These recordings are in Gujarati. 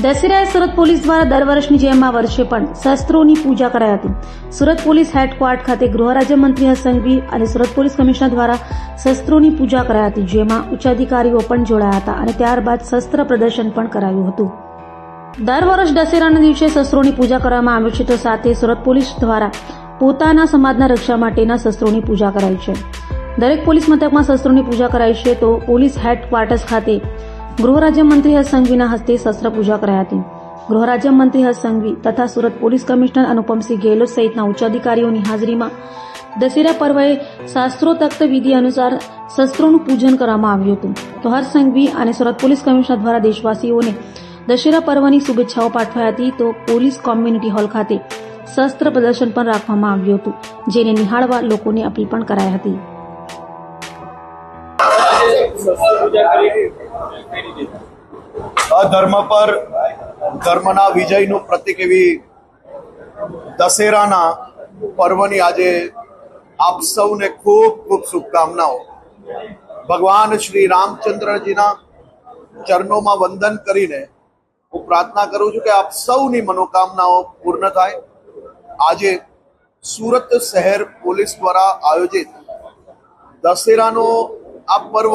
દશેરાએ સુરત પોલીસ દ્વારા દર વર્ષની જેમ આ વર્ષે પણ શસ્ત્રોની પૂજા કરાઈ હતી। સુરત પોલીસ હેડક્વાર્ટર ખાતે ગૃહ રાજ્યમંત્રી હર્ષ સંઘવી અને સુરત પોલીસ કમિશનર દ્વારા શસ્ત્રોની પૂજા કરાઈ હતી, જેમાં ઉચ્ચ અધિકારીઓ પણ જોડાયા હતા અને ત્યારબાદ શસ્ત્ર પ્રદર્શન પણ કરાયું હતું। દર વર્ષ દશેરાના દિવસે શસ્ત્રોની પૂજા કરવામાં આવે છે, તો સાથે સુરત પોલીસ દ્વારા પોતાના સમાજના રક્ષા માટેના શસ્ત્રોની પૂજા કરાઈ છે। દરેક પોલીસ મથકમાં શસ્ત્રોની પૂજા કરાઈ છે, તો પોલીસ હેડક્વાર્ટર્સ ખાતે ગૃહ રાજ્યમંત્રી હર્ષ સંઘવીના હસ્તે શસ્ત્ર પૂજા કરાઈ હતી। ગૃહ રાજ્યમંત્રી હર્ષ સંઘવી તથા સુરત પોલીસ કમિશનર અનુપમસિંહ ગેહલોત સહિતના ઉચ્ચ અધિકારીઓની હાજરીમાં દશેરા પર્વે શાસ્ત્રોક્ત વિધિ અનુસાર શસ્ત્રોનું પૂજન કરવામાં આવ્યું હતું। તો હર્ષ સંઘવી અને સુરત પોલીસ કમિશનર દ્વારા દેશવાસીઓને દશેરા પર્વની શુભેચ્છાઓ પાઠવાઈ હતી। તો પોલીસ કોમ્યુનિટી હોલ ખાતે શસ્ત્ર પ્રદર્શન પણ રાખવામાં આવ્યું હતું, જેને નિહાળવા લોકોને અપીલ પણ કરાઈ હતી। અધર્મ પર ધર્મના વિજયનું પ્રતીક એવી દશેરાના પર્વની આજે આપ સૌને ખૂબ ખૂબ શુભકામનાઓ। ભગવાન શ્રી રામચંદ્રજીના ચરણોમાં વંદન કરીને હું પ્રાર્થના કરું છું કે આપ સૌની મનોકામનાઓ પૂર્ણ થાય। આજે સુરત શહેર પોલીસ દ્વારા આયોજિત દશેરાનો આ પર્વ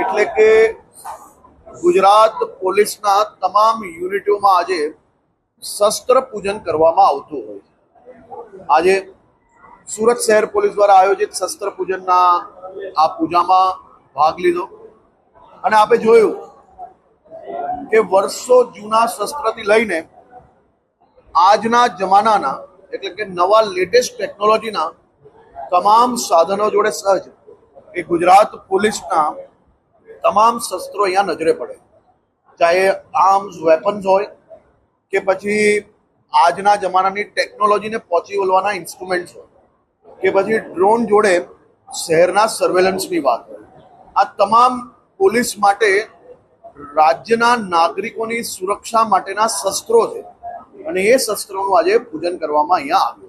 એટલે કે ગુજરાત પોલીસના તમામ યુનિટોમાં આજે શસ્ત્ર પૂજન કરવામાં આવતું હોય છે। આજે સુરત શહેર પોલીસ દ્વારા આયોજિત શસ્ત્ર પૂજનના આ પૂજામાં ભાગ લીધો અને આપે જોયું કે વર્ષો જૂના શસ્ત્રથી લઈને આજના જમાનાના એટલે કે નવા લેટેસ્ટ ટેકનોલોજીના તમામ સાધનો જોડે સજ્જ એ ગુજરાત પોલીસના તમામ શસ્ત્રો અહીંયા નજરે પડે, ચાહે આર્મ્સ વેપન્સ હોય કે પછી આજના જમાનાની ટેકનોલોજીને પહોંચી વળવાના ઇન્સ્ટ્રુમેન્ટ્સ હોય કે પછી ડ્રોન જોડે શહેરના સર્વેલન્સની વાત હોય। આ તમામ પોલીસ માટે રાજ્યના નાગરિકોની સુરક્ષા માટેના શસ્ત્રો છે અને એ શસ્ત્રોનું આજે પૂજન કરવામાં અહીંયા આવ્યું।